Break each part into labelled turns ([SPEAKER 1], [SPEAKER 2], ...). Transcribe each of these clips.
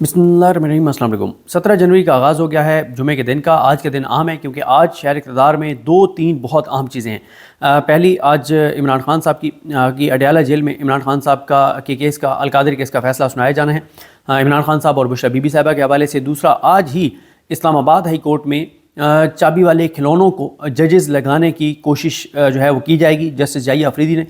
[SPEAKER 1] बिस्मिल्लाहिर्रहमानिर्रहीम। अस्सलाम वालेकुम। 17 जनवरी का आगाज़ हो गया है जुमे के दिन का। आज के दिन अहम है क्योंकि आज शहर इक़्तिदार में 2-3 बहुत अहम चीज़ें हैं। पहली, आज इमरान खान साहब की अडयाला जेल में इमरान खान साहब के केस का अलकादरी केस का फ़ैसला सुनाया जाना है, इमरान खान साहब और बुशरा बीबी साहिबा के हवाले से। दूसरा, आज ही इस्लामाबाद हाई कोर्ट में चाबी वाले खिलौनों को जजेस लगाने की कोशिश जो है वो की जाएगी। जस्टिस जाहिया अफरीदी ने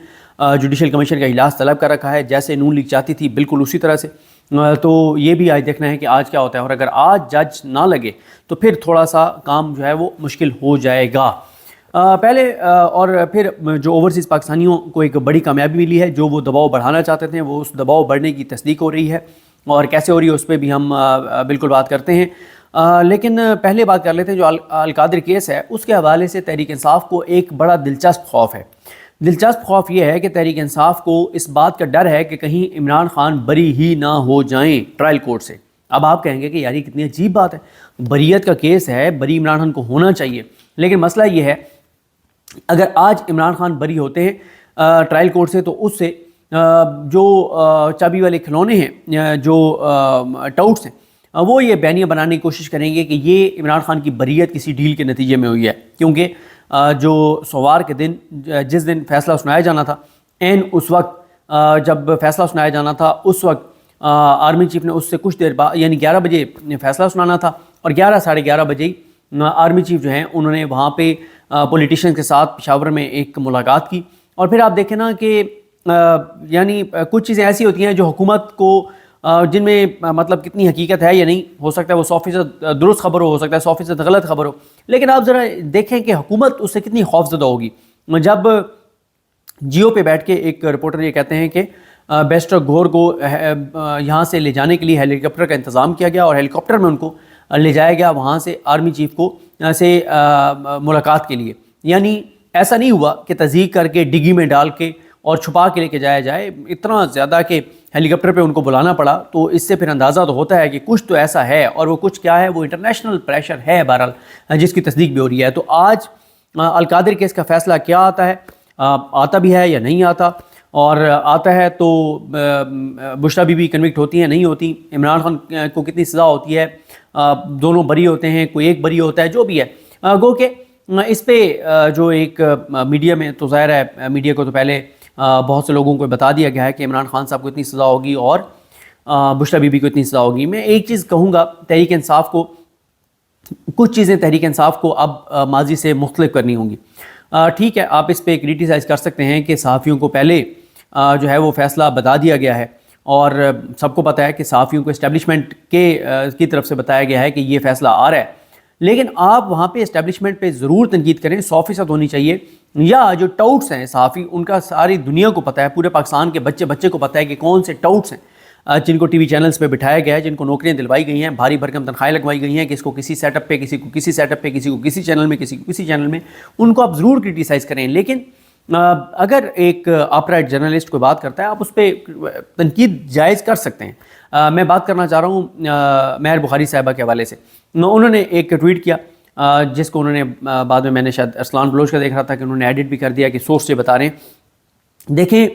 [SPEAKER 1] जुडिशल कमीशन का इजलास तलब कर रखा है, जैसे नून लीग चाहती थी बिल्कुल उसी तरह से। तो ये भी आज देखना है कि आज क्या होता है, और अगर आज जज ना लगे तो फिर थोड़ा सा काम जो है वो मुश्किल हो जाएगा। पहले और फिर जो ओवरसीज़ पाकिस्तानियों को एक बड़ी कामयाबी मिली है, जो वो दबाव बढ़ाना चाहते थे वो उस दबाव बढ़ने की तस्दीक हो रही है, और कैसे हो रही है उस पर भी हम बिल्कुल बात करते हैं। लेकिन पहले बात कर लेते हैं जो अलकादरी केस है उसके हवाले से तहरीक इंसाफ को एक बड़ा दिलचस्प खौफ है। दिलचस्प खौफ ये है कि तहरीक इंसाफ को इस बात का डर है कि कहीं इमरान खान बरी ही ना हो जाएं ट्रायल कोर्ट से। अब आप कहेंगे कि यार ये कितनी अजीब बात है, बरीयत का केस है, बरी इमरान खान को होना चाहिए। लेकिन मसला ये है, अगर आज इमरान खान बरी होते हैं ट्रायल कोर्ट से, तो उससे जो चाबी वाले खिलौने हैं, जो टाउट्स हैं, वो ये बयानियाँ बनाने की कोशिश करेंगे कि ये इमरान खान की बरीयत किसी डील के नतीजे में हुई है। क्योंकि जो सोमवार के दिन जिस दिन फैसला सुनाया जाना था, उस वक्त जब फैसला सुनाया जाना था उस वक्त आर्मी चीफ ने उससे कुछ देर बाद यानी 11 बजे फैसला सुनाना था, और 11 साढ़े 11 बजे ही आर्मी चीफ जो हैं उन्होंने वहाँ पे पॉलिटिशियन के साथ पेशावर में एक मुलाकात की। और फिर आप देखें ना कि यानी कुछ चीज़ें ऐसी होती हैं जो हुकूमत को जिनमें मतलब कितनी हकीकत है या नहीं, हो सकता है वो 100% दुरुस्त खबर हो सकता है 100% गलत खबर हो, लेकिन आप ज़रा देखें कि हुकूमत उससे कितनी खौफजदा होगी जब जियो पे बैठ के एक रिपोर्टर ये कहते हैं कि बेस्टर घोर को यहाँ से ले जाने के लिए हेलीकॉप्टर का इंतज़ाम किया गया, और हेलीकॉप्टर में उनको ले जाया गया वहाँ से आर्मी चीफ को से मुलाकात के लिए। यानी ऐसा नहीं हुआ कि तज़ीक करके डिग्गी में डाल के और छुपा के लेके जाया जाए, इतना ज़्यादा कि हेलीकॉप्टर पे उनको बुलाना पड़ा। तो इससे फिर अंदाज़ा तो होता है कि कुछ तो ऐसा है, और वो कुछ क्या है, वो इंटरनेशनल प्रेशर है बहरहाल, जिसकी तस्दीक भी हो रही है। तो आज अलकादरी केस का फ़ैसला क्या आता है, आता भी है या नहीं आता, और आता है तो बुशरा बीबी कन्विक्ट होती हैं नहीं होती, इमरान खान को कितनी सज़ा होती है, दोनों बरी होते हैं, कोई एक बरी होता है, जो भी है। गो के इस पे जो एक मीडिया में, तो ज़ाहिर है मीडिया को तो पहले बहुत से लोगों को बता दिया गया है कि इमरान खान साहब को इतनी सज़ा होगी और बुशरा बीबी को इतनी सज़ा होगी। मैं एक चीज़ कहूँगा, तहरीक इंसाफ को कुछ चीज़ें तहरीक इंसाफ को अब माजी से मुख्तलिफ करनी होंगी। ठीक है, आप इस पर क्रिटिसाइज़ कर सकते हैं कि सहाफ़ियों को पहले जो है वो फ़ैसला बता दिया गया है, और सबको पता है कि सहाफ़ियों को इस्टेब्लिशमेंट की तरफ से बताया गया है कि ये फ़ैसला आ रहा है। लेकिन आप वहाँ पे इस्टेब्लिशमेंट पे ज़रूर तनकीद करें, 100% होनी चाहिए। या जो टाउट्स हैं सहाफ़ी, उनका सारी दुनिया को पता है, पूरे पाकिस्तान के बच्चे को पता है कि कौन से टाउट्स हैं जिनको टीवी चैनल्स पे बिठाया गया है, जिनको नौकरियां दिलवाई गई हैं, भारी भरकम तनख्वाहें लगवाई गई हैं, किसी को किसी सेटअप पे, किसी को किसी सेटअप पे, किसी को किसी चैनल में, किसी को किसी चैनल में। उनको आप ज़रूर क्रिटिसाइज़ करें, लेकिन अगर एक अपराइट जर्नलिस्ट कोई बात करता है, आप उस पर तनकीद जायज़ कर सकते हैं। मैं बात करना चाह रहा हूँ महर बुखारी साहिबा के हवाले से। उन्होंने एक ट्वीट किया जिसको उन्होंने बाद में मैंने शायद अरसलान बलोच का देख रहा था कि उन्होंने एडिट भी कर दिया कि सोर्स से बता रहे हैं। देखें,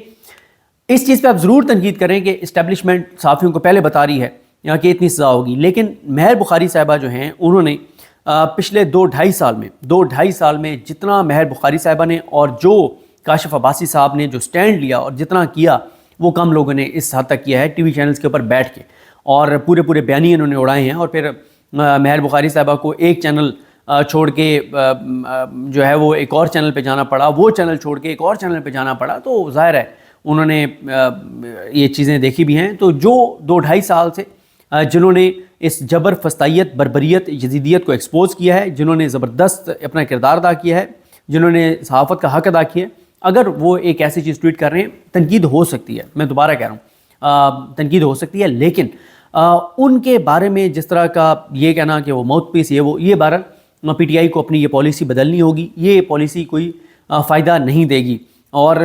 [SPEAKER 1] इस चीज़ पे आप ज़रूर तनकीद करें कि इस्टेब्लिशमेंट सहाफ़ियों को पहले बता रही है कि इतनी सज़ा होगी, लेकिन महर बुखारी साहिबा जो हैं उन्होंने पिछले 2-2.5 साल में जितना महर बुखारी साहिबा ने और जो काशिफ अब्बासी साहब ने जो स्टैंड लिया और जितना किया, वो कम लोगों ने इस हद तक किया है टीवी चैनल्स के ऊपर बैठ के, और पूरे बयानी इन्होंने उड़ाए हैं। और फिर महर बुखारी साहिबा को एक चैनल छोड़ के जो है वो एक और चैनल पे जाना पड़ा, वो चैनल छोड़ के एक और चैनल पे जाना पड़ा। तो ज़ाहिर है उन्होंने ये चीज़ें देखी भी हैं। तो जो 2-2.5 साल से जिन्होंने इस जबर फस्तायत, बर्बरियत, यजीदियत को एक्सपोज़ किया है, जिन्होंने ज़बरदस्त अपना किरदार अदा किया है, जिन्होंने सहाफ़त का हक़ अदा किया है, अगर वो एक ऐसी चीज़ ट्वीट कर रहे हैं, तनकीद हो सकती है। मैं दोबारा कह रहा हूँ, तनकीद हो सकती है, लेकिन उनके बारे में जिस तरह का ये कहना कि वो माउथ पीस ये बहरहाल PTI को अपनी ये पॉलिसी बदलनी होगी। ये पॉलिसी कोई फ़ायदा नहीं देगी, और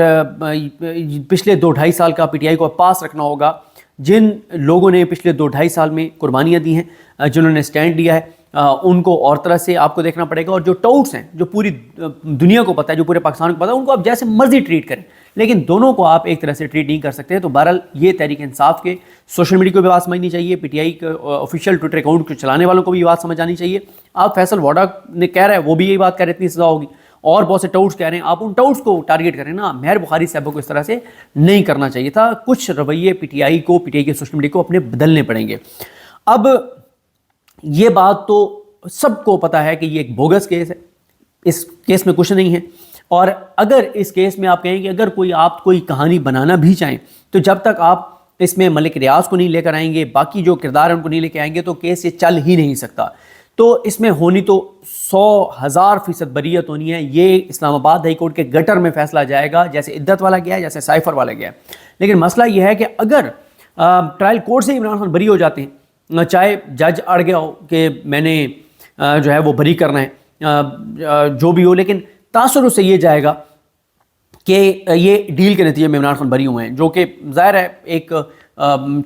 [SPEAKER 1] पिछले 2-2.5 साल का PTI को पास रखना होगा। जिन लोगों ने पिछले 2-2.5 साल में कुर्बानियाँ दी हैं, जिन्होंने स्टैंड लिया है, उनको और तरह से आपको देखना पड़ेगा। और जो टाउट्स हैं, जो पूरी दुनिया को पता है, जो पूरे पाकिस्तान को पता है, उनको आप जैसे मर्जी ट्रीट करें, لیکن دونوں کو آپ ایک طرح سے ٹریٹ نہیں کر سکتے. تو بہرحال یہ تحریک انصاف کے سوشل میڈیا کو بھی بات سمجھنی چاہیے, پی ٹی آئی کے آفیشیل ٹویٹر اکاؤنٹ کو چلانے والوں کو بھی یہ بات سمجھ آنی چاہیے. آپ فیصل واڈا نے کہہ رہا ہے, وہ بھی یہی بات کہہ رہے اتنی سزا ہوگی, اور بہت سے ٹاؤٹس کہہ رہے ہیں, آپ ان ٹاؤٹس کو ٹارگیٹ کریں نا. مہر بخاری صاحبہ کو اس طرح سے نہیں کرنا چاہیے تھا. کچھ رویے پی ٹی آئی کے سوشل میڈیا کو اپنے بدلنے پڑیں گے. اب یہ بات تو سب کو پتا ہے کہ یہ ایک بوگس کیس ہے, اس کیس میں کچھ نہیں ہے. اور اگر اس کیس میں آپ کہیں کہ اگر آپ کوئی کہانی بنانا بھی چاہیں تو جب تک آپ اس میں ملک ریاض کو نہیں لے کر آئیں گے, باقی جو کردار ہیں ان کو نہیں لے کے آئیں گے, تو کیس یہ چل ہی نہیں سکتا. تو اس میں ہونی تو 100,000% بریت ہونی ہے. یہ اسلام آباد ہائی کورٹ کے گٹر میں فیصلہ جائے گا, جیسے عدت والا گیا ہے, جیسے سائفر والا گیا ہے. لیکن مسئلہ یہ ہے کہ اگر ٹرائل کورٹ سے عمران خان بری ہو جاتے ہیں, چاہے جج اڑ گیا ہو کہ میں نے جو ہے وہ بری کرنا ہے, جو بھی ہو, لیکن تاثر اس سے یہ جائے گا کہ یہ ڈیل کے نتیجے میں عمران خان بری ہوئے ہیں, جو کہ ظاہر ہے ایک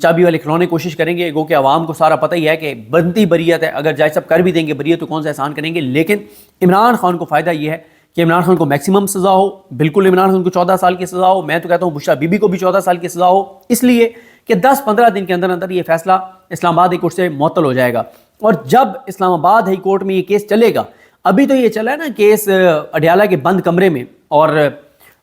[SPEAKER 1] چابی والے کھلونے کوشش کریں گے. گو کہ عوام کو سارا پتہ ہی ہے کہ بنتی بریت ہے, اگر جج صاحب کر بھی دیں گے بریت تو کون سا احسان کریں گے. لیکن عمران خان کو فائدہ یہ ہے کہ عمران خان کو میکسیمم سزا ہو, بالکل عمران خان کو 14 سال کی سزا ہو. میں تو کہتا ہوں بشرا بی بی کو بھی 14 سال کی سزا ہو, اس لیے کہ 10-15 دن کے اندر اندر یہ فیصلہ اسلام آباد ہائی کورٹ سے معطل ہو جائے گا. اور جب اسلام آباد ہائی کورٹ میں یہ کیس چلے گا, ابھی تو یہ چلا ہے نا کیس اڈیالہ کے بند کمرے میں, اور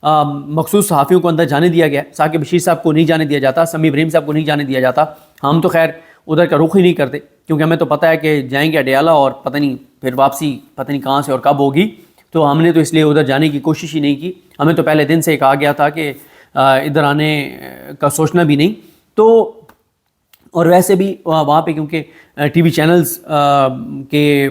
[SPEAKER 1] مخصوص صحافیوں کو اندر جانے دیا گیا, ثاقب بشیر صاحب کو نہیں جانے دیا جاتا, سمیع ابراہیم صاحب کو نہیں جانے دیا جاتا. ہم تو خیر ادھر کا رخ ہی نہیں کرتے, کیونکہ ہمیں تو پتہ ہے کہ جائیں گے اڈیالہ اور پتہ نہیں پھر واپسی پتہ نہیں کہاں سے اور کب ہوگی. تو ہم نے تو اس لیے ادھر جانے کی کوشش ہی نہیں کی. ہمیں تو پہلے دن سے کہا گیا تھا کہ ادھر آنے کا سوچنا بھی نہیں. تو اور ویسے بھی وہاں پہ کیونکہ ٹی وی چینلز کے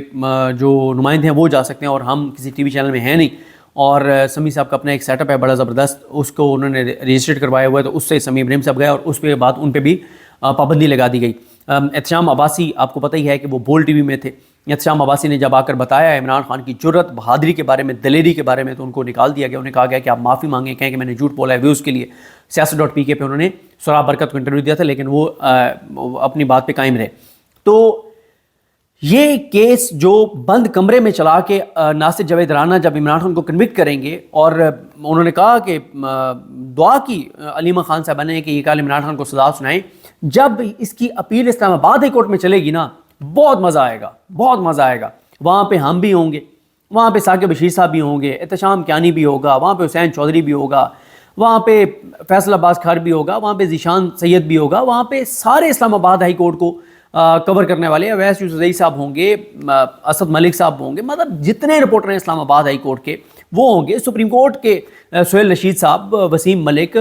[SPEAKER 1] جو نمائندے ہیں وہ جا سکتے ہیں, اور ہم کسی ٹی وی چینل میں ہیں نہیں. اور سمیع صاحب کا اپنا ایک سیٹ اپ ہے بڑا زبردست, اس کو انہوں نے رجسٹرڈ کروایا ہوا ہے, تو اس سے سمیع ابراہیم صاحب گئے اور اس پہ بعد ان پہ بھی پابندی لگا دی گئی. احتشام عباسی آپ کو پتہ ہی ہے کہ وہ بول ٹی وی میں تھے. احتشام عباسی نے جب آ کر بتایا عمران خان کی جرت بہادری کے بارے میں, دلیری کے بارے میں, تو ان کو نکال دیا گیا. انہیں کہا گیا کہ آپ معافی مانگیں, کہیں کہ میں نے جھوٹ بولا ہے ویوز کے لیے. سیاست.pk پہ انہوں نے سراب برکت کو انٹرویو دیا تھا, لیکن وہ اپنی بات پہ قائم رہے. تو یہ کیس جو بند کمرے میں چلا کے ناصر جاوید رانا جب عمران خان کو کنوکٹ کریں گے, اور انہوں نے کہا کہ دعا کی علیمہ خان صاحبہ نے کہ یہ کال عمران خان کو سزا سنائیں, جب اس کی اپیل اسلام آباد ہائی کورٹ میں چلے گی نا, بہت مزہ آئے گا, بہت مزہ آئے گا. وہاں پہ ہم بھی ہوں گے, وہاں پہ ثاقب بشیر صاحب بھی ہوں گے, احتشام کیانی بھی ہوگا, وہاں پہ حسین چودھری بھی ہوگا, وہاں پہ فیصل عباس کھار بھی ہوگا, وہاں پہ ذیشان سید بھی ہوگا, وہاں پہ سارے اسلام آباد ہائی کورٹ کو کور کرنے والے اویس یوسفزئی صاحب ہوں گے, اسد ملک صاحب ہوں گے, مطلب جتنے رپورٹر ہیں اسلام آباد ہائی کورٹ کے وہ ہوں گے. سپریم کورٹ کے سہیل رشید صاحب, وسیم ملک,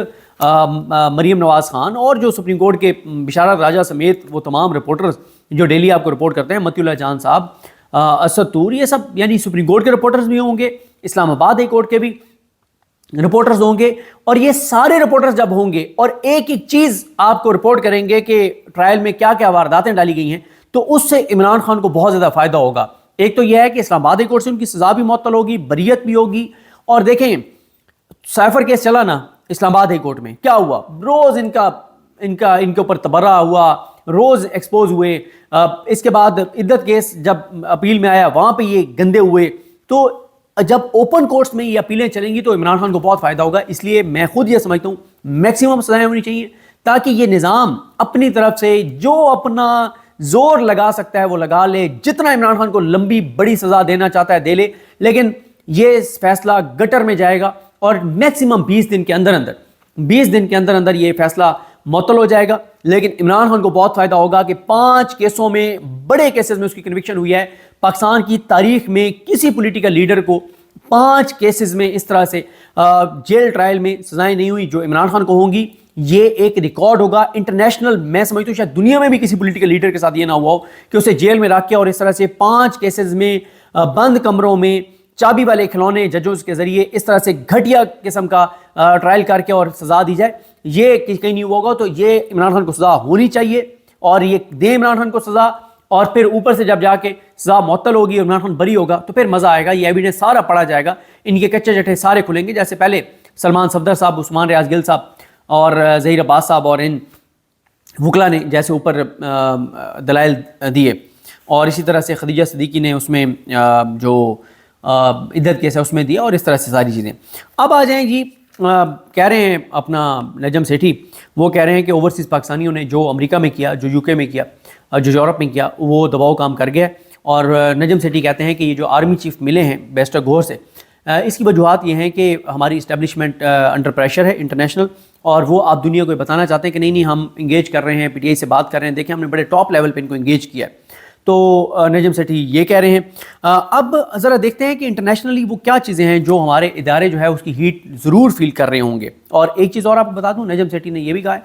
[SPEAKER 1] مریم نواز خان, اور جو سپریم کورٹ کے بشارت راجہ سمیت وہ تمام رپورٹرز جو ڈیلی آپ کو رپورٹ کرتے ہیں, متی اللہ جان صاحب, اسد طور, یہ سب یعنی سپریم کورٹ کے رپورٹرز بھی ہوں گے, اسلام آباد ہائی کورٹ کے بھی رپورٹرز ہوں گے. اور یہ سارے رپورٹرز جب ہوں گے اور ایک ایک چیز آپ کو رپورٹ کریں گے کہ ٹرائل میں کیا کیا وارداتیں ڈالی گئی ہیں, تو اس سے عمران خان کو بہت زیادہ فائدہ ہوگا. ایک تو یہ ہے کہ اسلام آباد ہائی کورٹ سے ان کی سزا بھی معطل ہوگی, بریت بھی ہوگی. اور دیکھیں سائفر کیس چلا نا اسلام آباد ہائی کورٹ میں, کیا ہوا, روز ان کے اوپر تبرہ ہوا, روز ایکسپوز ہوئے. اس کے بعد عدت کیس جب اپیل میں آیا وہاں پہ یہ گندے ہوئے. تو جب اوپن کورٹس میں یہ اپیلیں چلیں گی تو عمران خان کو بہت فائدہ ہوگا. اس لیے میں خود یہ سمجھتا ہوں میکسیمم سزائیں ہونی چاہیے, تاکہ یہ نظام اپنی طرف سے جو اپنا زور لگا سکتا ہے وہ لگا لے, جتنا عمران خان کو لمبی بڑی سزا دینا چاہتا ہے دے لے. لیکن یہ فیصلہ گٹر میں جائے گا, اور میکسیمم 20 دن کے اندر اندر یہ فیصلہ معطل ہو جائے گا. لیکن عمران خان کو بہت فائدہ ہوگا کہ 5 کیسوں میں, بڑے کیسز میں اس کی کنوکشن ہوئی ہے. پاکستان کی تاریخ میں کسی پولیٹیکل لیڈر کو 5 کیسز میں اس طرح سے جیل ٹرائل میں سزائیں نہیں ہوئی جو عمران خان کو ہوں گی. یہ ایک ریکارڈ ہوگا انٹرنیشنل. میں سمجھتا ہوں شاید دنیا میں بھی کسی پولیٹیکل لیڈر کے ساتھ یہ نہ ہوا ہو کہ اسے جیل میں رکھ کے اور اس طرح سے 5 کیسز میں بند کمروں میں چابی والے کھلونے ججوں کے ذریعے اس طرح سے گھٹیا قسم کا ٹرائل کر کے اور سزا دی جائے. یہ کہیں نہیں ہوا ہوگا. تو یہ عمران خان کو سزا ہونی چاہیے, اور یہ دیں عمران خان کو سزا. اور پھر اوپر سے جب جا کے سزا معطل ہوگی اور عمران خان بری ہوگا تو پھر مزہ آئے گا. یہ ایویڈنس سارا پڑھا جائے گا, ان کے کچے جٹھے سارے کھلیں گے. جیسے پہلے سلمان صفدر صاحب, عثمان ریاض گل صاحب اور ظہیر عباس صاحب اور ان وکلا نے جیسے اوپر دلائل دیے, اور اسی طرح سے خدیجہ صدیقی نے اس میں جو عدت کیس ہے اس میں دیا, اور اس طرح سے ساری چیزیں. اب آ جائیں جی कह रहे हैं अपना नजम सेठी, वो कह रहे हैं कि ओवरसीज़ पाकिस्तानियों ने जो अमेरिका में किया, जो यूके में किया, जो यूरोप में किया, वो दबाव काम कर गया। और नजम सेठी कहते हैं कि ये जो आर्मी चीफ मिले हैं बेस्टर गोर से, इसकी वजूहत ये हैं कि हमारी इस्टेब्लिशमेंट अंडर प्रेशर है इंटरनेशनल, और वो आप दुनिया को बताना चाहते हैं कि नहीं नहीं हम इंगेज कर रहे हैं, पीटीआई से बात कर रहे हैं, देखें हमने बड़े टॉप लेवल पे इनको इंगेज किया है। तो नजम सेठी ये कह रहे हैं। अब ज़रा देखते हैं कि इंटरनेशनली वो क्या चीज़ें हैं जो हमारे इदारे जो है उसकी हीट ज़रूर फील कर रहे होंगे। और एक चीज़ और आपको बता दूं, नजम सेठी ने यह भी कहा है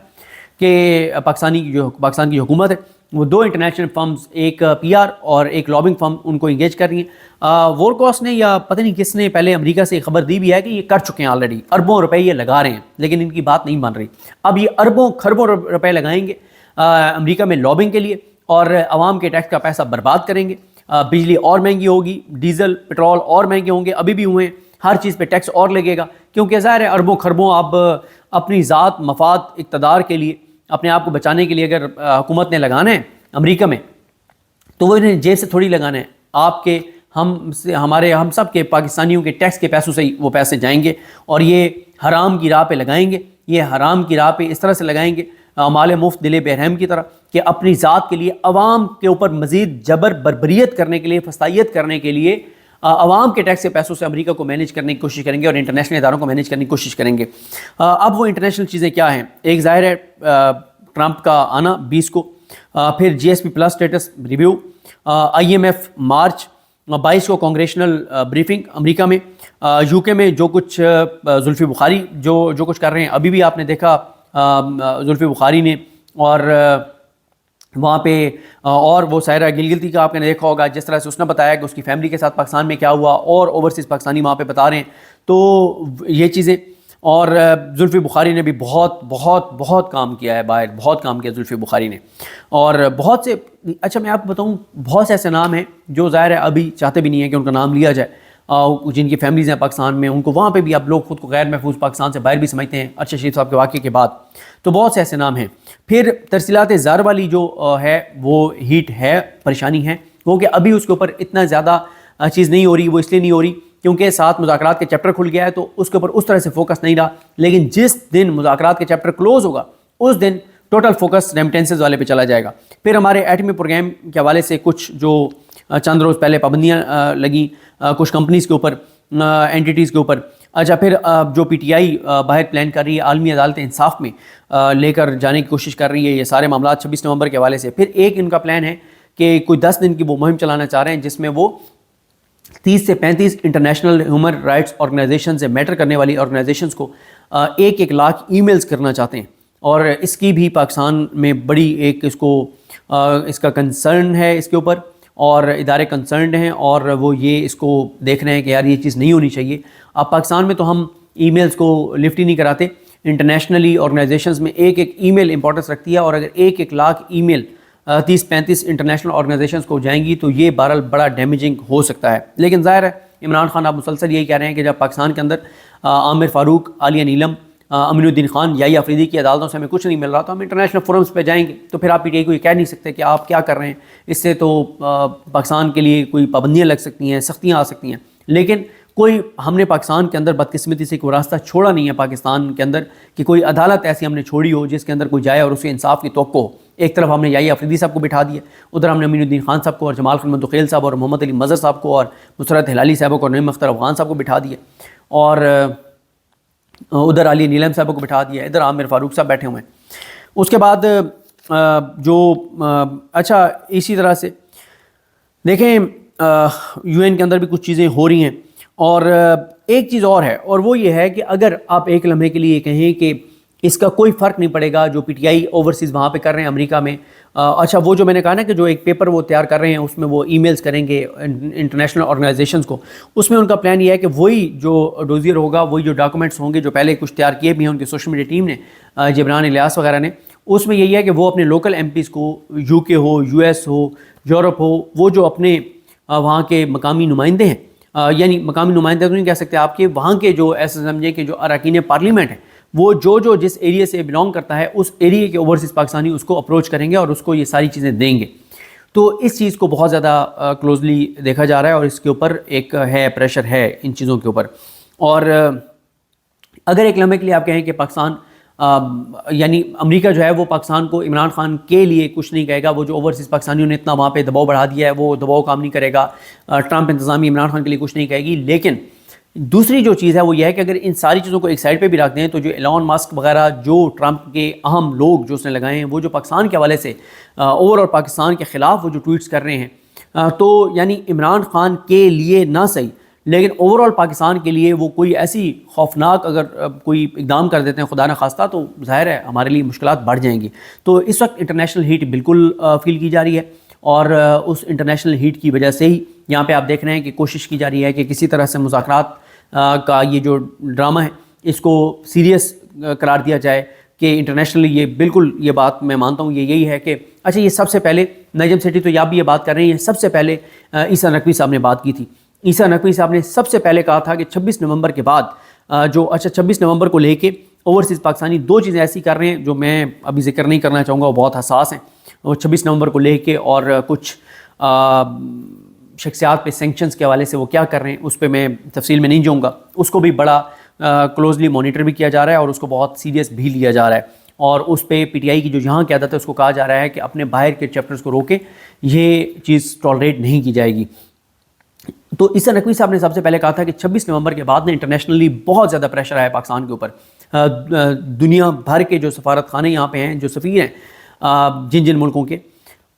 [SPEAKER 1] कि पाकिस्तान की हुकूमत है वो 2 इंटरनेशनल फर्म्स, एक पीआर और एक लॉबिंग फर्म, उनको इंगेज कर रही हैं। वोरकॉस ने या पता नहीं किसने पहले अमेरिका से खबर दी भी है कि ये कर चुके हैं ऑलरेडी, अरबों रुपए ये लगा रहे हैं, लेकिन इनकी बात नहीं मान रही। अब ये अरबों खरबों रुपए लगाएंगे अमेरिका में लॉबिंग के लिए, और आवाम के टैक्स का पैसा बर्बाद करेंगे। बिजली और महंगी होगी, डीजल पेट्रोल और महंगे होंगे, अभी भी हुए हैं, हर चीज़ पे टैक्स और लगेगा, क्योंकि ज़ाहिर है अरबों खरबों आप अपनी ज़ात मफाद इक़्तिदार के लिए, अपने आप को बचाने के लिए अगर हुकूमत ने लगाना है अमेरिका में, तो वो इन्हें जेब से थोड़ी लगाना है, आपके हम सब के पाकिस्तानियों के टैक्स के पैसों से ही वो पैसे जाएंगे, और ये हराम की राह पे लगाएंगे। ये हराम की राह पे इस तरह से लगाएंगे, माल मुफ्त दिले बेरहम की तरह, कि अपनी ज़ात के लिए अवाम के ऊपर मज़ीद जबर बरबरीत करने के लिए, फसाइयत करने के लिए अवाम के टैक्स के पैसों से अमेरिका को मैनेज करने की कोशिश करेंगे और इंटरनेशनल इदारों को मैनेज करने की कोशिश करेंगे। अब वो इंटरनेशनल चीज़ें क्या हैं? एक ज़ाहिर है ट्रंप का आना 20 को, फिर GSP plus status review, IMF मार्च, 22 को कांग्रेशनल ब्रीफिंग अमेरिका में, यूके में जो कुछ जुल्फी बुखारी जो कुछ कर रहे हैं, अभी भी आपने देखा जुल्फी बुखारी ने, और वहाँ पे और वो सायरा गिलगिती का आपने देखा होगा, जिस तरह से उसने बताया कि उसकी फैमिली के साथ पाकिस्तान में क्या हुआ, और ओवरसीज़ पाकिस्तानी वहाँ पे बता रहे हैं। तो ये चीज़ें, और जुल्फी बुखारी ने भी बहुत बहुत बहुत काम किया है बाहर, बहुत काम किया जुल्फी बुखारी ने। और बहुत से, अच्छा मैं आपको बताऊँ, बहुत से ऐसे नाम हैं जो ज़ाहिर है अभी चाहते भी नहीं है कि उनका नाम लिया जाए, जिनकी फैमिलीज़ हैं पाकिस्तान में, उनको वहाँ पे भी आप लोग खुद को गैर महफूज पाकिस्तान से बाहर भी समझते हैं अरशद शरीफ साहब के वाक़े के बाद। तो बहुत से ऐसे नाम हैं। फिर तरसीलात ज़र वाली जो है वो हीट है, परेशानी है, क्योंकि अभी उसके ऊपर इतना ज़्यादा चीज़ नहीं हो रही। वो इसलिए नहीं हो रही क्योंकि 7 मुज़ाकरात के चैप्टर खुल गया है, तो उसके ऊपर उस तरह से फोकस नहीं रहा। लेकिन जिस दिन मुज़ाकरात के चैप्टर क्लोज़ होगा उस दिन टोटल फोकस रेमिटेंसेस वाले पे चला जाएगा। फिर हमारे एटमी प्रोग्राम के हवाले से कुछ जो चंद रोज़ पहले पाबंदियाँ लगी कुछ कंपनीज़ के ऊपर, एंटिटीज़ के ऊपर। अच्छा, फिर जो PTI बाहर प्लान कर रही है, आलमी अदालत इंसाफ में लेकर जाने की कोशिश कर रही है ये सारे मामला 26 नवंबर के हवाले से। फिर एक इनका प्लान है कि कोई 10 दिन की वो मुहिम चलाना चाह रहे हैं, जिसमें वो 30 से 35 इंटरनेशनल ह्यूमन राइट्स ऑर्गेनाइजेशन से मैटर करने वाली ऑर्गेनाइजेशंस को 1-1 लाख ईमेल्स करना चाहते हैं। और इसकी भी पाकिस्तान में बड़ी एक इसका कंसर्न है इसके ऊपर, और इदारे कंसर्न हैं, और वो ये इसको देख रहे हैं कि यार ये चीज़ नहीं होनी चाहिए। अब पाकिस्तान में तो हम ईमेल्स को लिफ्ट ही नहीं कराते। इंटरनेशनली ऑर्गेनाइजेशंस में 1-1 ईमेल इंपॉर्टेंस रखती है, और अगर 1-1 लाख ईमेल 30-35 इंटरनेशनल ऑर्गेनाइजेशंस को जाएंगी तो ये बहरहाल बड़ा डैमेजिंग हो सकता है। लेकिन ज़ाहिर है इमरान खान आप मुसलसल यही कह रहे हैं कि जब पाकिस्तान के अंदर आमिर फ़ारूक, आलिया नीलम, अमीनुद्दीन खान, याहिया अफरीदी की अदालतों से हमें कुछ नहीं मिल रहा, तो हम इंटरनेशनल फोरम्स पे जाएंगे। तो फिर आप PTI को ये कह नहीं सकते कि आप क्या कर रहे हैं, इससे तो पाकिस्तान के लिए कोई पाबंदियाँ लग सकती हैं, सख्तियाँ आ सकती हैं। लेकिन हमने पाकिस्तान के अंदर बदकिस्मती से कोई रास्ता छोड़ा नहीं है पाकिस्तान के अंदर कि कोई अदालत ऐसी हमने छोड़ी हो जिसके अंदर कोई जाए और उसे इंसाफ की तवक्को हो। एक तरफ हमने याहिया अफरीदी साहब को बिठा दिया, उधर हमने अमीनुद्दीन खान साहब को और जमाल खान मंदुखेल साहब और मोहम्मद अली मज़हर साहब को और मुसरत हिलाली साहब को और नईम अख्तर अफ़गान साहब को बिठा दिया, और उधर आलिया नीलम साहब को बिठा दिया, इधर आमिर फ़ारूक साहब बैठे हुए हैं। उसके बाद अच्छा, इसी तरह से देखें UN के अंदर भी कुछ चीज़ें हो रही हैं। और एक चीज़ और है, और वो ये है कि अगर आप एक लम्हे के लिए कहें कि इसका कोई फ़र्क नहीं पड़ेगा जो PTI ओवरसीज़ वहाँ पे कर रहे हैं अमेरिका में। अच्छा, वो जो मैंने कहा ना कि जो एक पेपर वो तैयार कर रहे हैं उसमें वो ईमेल्स करेंगे इंटरनेशनल ऑर्गेनाइजेशंस को, उसमें उनका प्लान ये है कि वही जो डोजियर होगा, वही जो डॉक्यूमेंट्स होंगे जो पहले कुछ तैयार किए भी हैं उनकी सोशल मीडिया टीम ने, जिब्रान इलियास वगैरह ने, उसमें यही है कि वो अपने लोकल MPs को, UK हो, US हो, यूरोप हो, वो जो अपने वहाँ के मकामी नुमाइंदे हैं, यानी मकामी नुमाइंदे तो नहीं कह सकते, आपके वहाँ के जो ऐसे समझे कि जो अरकान पार्लियामेंट है, वो जो जिस एरिया से बिलोंग करता है उस एरिया के ओवरसीज़ पाकिस्तानी उसको अप्रोच करेंगे और उसको ये सारी चीज़ें देंगे। तो इस चीज़ को बहुत ज़्यादा क्लोजली देखा जा रहा है, और इसके ऊपर एक है प्रेशर है इन चीज़ों के ऊपर। और اگر ایک لمحے کے لیے آپ کہیں کہ پاکستان یعنی امریکہ جو ہے وہ پاکستان کو عمران خان کے لیے کچھ نہیں کہے گا، وہ جو اوورسیز پاکستانیوں نے اتنا وہاں پہ دباؤ بڑھا دیا ہے وہ دباؤ کام نہیں کرے گا، ٹرمپ انتظامیہ عمران خان کے لیے کچھ نہیں کہے گی، لیکن دوسری جو چیز ہے وہ یہ ہے کہ اگر ان ساری چیزوں کو ایک سائڈ پہ بھی رکھ دیں تو جو ایلون ماسک وغیرہ جو ٹرمپ کے اہم لوگ جو اس نے لگائے ہیں وہ جو پاکستان کے حوالے سے اوور اور پاکستان کے خلاف وہ جو ٹویٹس کر رہے ہیں، تو یعنی عمران خان کے لیے نہ صحیح لیکن اوور آل پاکستان کے لیے وہ کوئی ایسی خوفناک اگر کوئی اقدام کر دیتے ہیں خدا نخواستہ تو ظاہر ہے ہمارے لیے مشکلات بڑھ جائیں گی۔ تو اس وقت انٹرنیشنل ہیٹ بالکل فیل کی جا رہی ہے، اور اس انٹرنیشنل ہیٹ کی وجہ سے ہی یہاں پہ آپ دیکھ رہے ہیں کہ کوشش کی جا رہی ہے کہ کسی طرح سے مذاکرات کا یہ جو ڈرامہ ہے اس کو سیریس قرار دیا جائے کہ انٹرنیشنلی یہ بالکل یہ بات میں مانتا ہوں یہ یہی ہے کہ اچھا یہ سب سے پہلے نجم سیٹھی تو آپ بھی یہ بات کر رہے ہیں، سب سے پہلے عیسیٰ نقوی صاحب نے بات کی تھی۔ عیسیٰ نقوی صاحب نے سب سے پہلے کہا تھا کہ 26 نومبر کے بعد 26 نومبر کو لے کے اوورسیز پاکستانی دو چیزیں ایسی کر رہے ہیں جو میں ابھی ذکر نہیں کرنا چاہوں گا، وہ بہت حساس ہیں، وہ 26 نومبر کو لے کے اور کچھ شخصیات پہ سینکشنز کے حوالے سے وہ کیا کر رہے ہیں اس پہ میں تفصیل میں نہیں جاؤں گا، اس کو بھی بڑا کلوزلی مانیٹر بھی کیا جا رہا ہے اور اس کو بہت سیریس بھی لیا جا رہا ہے، اور اس پہ پی ٹی آئی کی جو یہاں قیادت ہے اس کو کہا جا رہا ہے کہ اپنے باہر کے چیپٹرز کو روکیں، یہ چیز ٹالریٹ نہیں کی جائے گی۔ تو عیسیٰ نقوی صاحب نے سب سے پہلے کہا تھا کہ 26 نومبر کے بعد انٹرنیشنلی بہت زیادہ پریشر آیا پاکستان کے اوپر، دنیا بھر کے جو سفارت خانے یہاں پہ ہیں، جو سفیر ہیں جن ملکوں کے،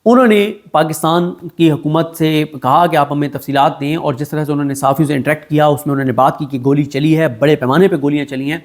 [SPEAKER 1] انہوں نے پاکستان کی حکومت سے کہا کہ آپ ہمیں تفصیلات دیں، اور جس طرح سے انہوں نے صحافیوں سے انٹریکٹ کیا اس میں انہوں نے بات کی کہ گولی چلی ہے، بڑے پیمانے پہ گولیاں چلی ہیں۔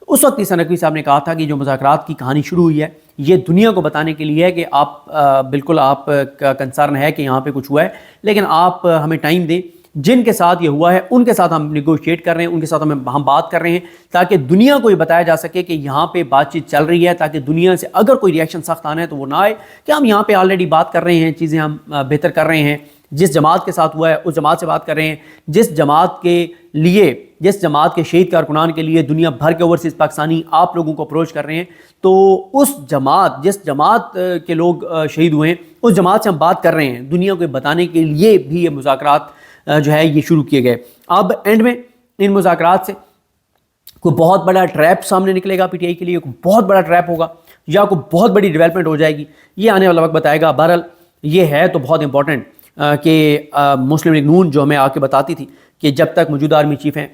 [SPEAKER 1] اس وقت عیسیٰ نقوی صاحب نے کہا تھا کہ جو مذاکرات کی کہانی شروع ہوئی ہے یہ دنیا کو بتانے کے لیے ہے کہ آپ بالکل آپ کا کنسرن ہے کہ یہاں پہ کچھ ہوا ہے، لیکن آپ ہمیں ٹائم دیں، جن کے ساتھ یہ ہوا ہے ان کے ساتھ ہم نیگوشیٹ کر رہے ہیں، ان کے ساتھ ہم بات کر رہے ہیں تاکہ دنیا کو یہ بتایا جا سکے کہ یہاں پہ بات چیت چل رہی ہے، تاکہ دنیا سے اگر کوئی ریئیکشن سخت آنا ہے تو وہ نہ آئے کہ ہم یہاں پہ آلریڈی بات کر رہے ہیں، چیزیں ہم بہتر کر رہے ہیں، جس جماعت کے ساتھ ہوا ہے اس جماعت سے بات کر رہے ہیں، جس جماعت کے شہید کارکنان کے لیے دنیا بھر کے اوورسیز پاکستانی آپ لوگوں کو اپروچ کر رہے ہیں، تو جس جماعت کے لوگ شہید ہوئے ہیں اس جماعت سے ہم بات کر رہے ہیں، دنیا کو بتانے کے لیے بھی یہ مذاکرات جو ہے یہ شروع کیے گئے۔ اب اینڈ میں ان مذاکرات سے کوئی بہت بڑا ٹریپ سامنے نکلے گا پی ٹی آئی کے لیے، کوئی بہت بڑا ٹریپ ہوگا یا کوئی بہت بڑی ڈیولپمنٹ ہو جائے گی، یہ آنے والا وقت بتائے گا۔ بہرحال یہ ہے تو بہت امپورٹنٹ کہ مسلم لیگ نون جو ہمیں آ کے بتاتی تھی کہ جب تک موجودہ آرمی چیف ہیں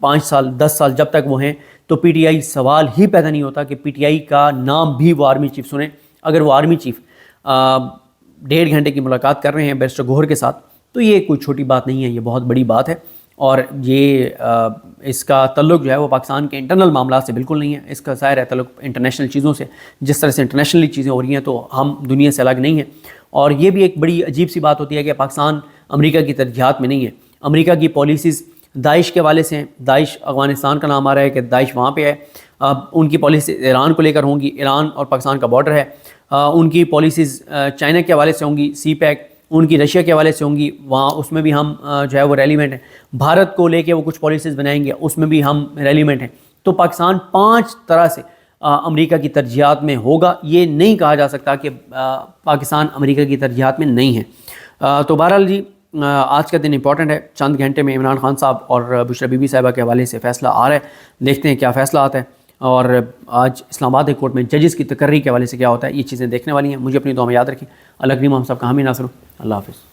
[SPEAKER 1] 5 سال 10 سال جب تک وہ ہیں تو پی ٹی آئی سوال ہی پیدا نہیں ہوتا کہ پی ٹی آئی کا نام بھی وہ آرمی چیف سنیں۔ اگر وہ آرمی چیف 1.5 گھنٹے کی ملاقات کر رہے ہیں بیرسٹر گوہر کے ساتھ تو یہ کوئی چھوٹی بات نہیں ہے، یہ بہت بڑی بات ہے، اور یہ اس کا تعلق جو ہے وہ پاکستان کے انٹرنل معاملات سے بالکل نہیں ہے، اس کا ظاہر ہے تعلق انٹرنیشنل چیزوں سے، جس طرح سے انٹرنیشنلی چیزیں ہو رہی ہیں تو ہم دنیا سے الگ نہیں ہیں۔ اور یہ بھی ایک بڑی عجیب سی بات ہوتی ہے کہ پاکستان امریکہ کی ترجیحات میں نہیں ہے، امریکہ کی پالیسیز داعش کے حوالے سے ہیں، داعش افغانستان کا نام آ رہا ہے کہ داعش وہاں پہ ہے، ان کی پالیسیز ایران کو لے کر ہوں گی، ایران اور پاکستان کا بارڈر ہے، ان کی پالیسیز چائنا کے حوالے سے ہوں گی، سی پیک، ان کی رشیا کے حوالے سے ہوں گی، وہاں اس میں بھی ہم جو ہے وہ ریلیونٹ ہیں، بھارت کو لے کے وہ کچھ پالیسیز بنائیں گے اس میں بھی ہم ریلیونٹ ہیں۔ تو پاکستان 5 طرح سے امریکہ کی ترجیحات میں ہوگا، یہ نہیں کہا جا سکتا کہ پاکستان امریکہ کی ترجیحات میں نہیں ہے۔ تو بہرحال جی آج کا دن امپورٹنٹ ہے، چند گھنٹے میں عمران خان صاحب اور بشرا بی بی صاحبہ کے حوالے سے فیصلہ آ رہا ہے، دیکھتے ہیں کیا فیصلہ آتا ہے، اور آج اسلام آباد کورٹ میں ججز کی تقرری کے حوالے سے کیا ہوتا ہے، یہ چیزیں دیکھنے والی ہیں۔ مجھے اپنی دعا میں یاد رکھیں۔ اللہ کریم ہم سب کا حامی ناصر ہو۔ اللہ حافظ۔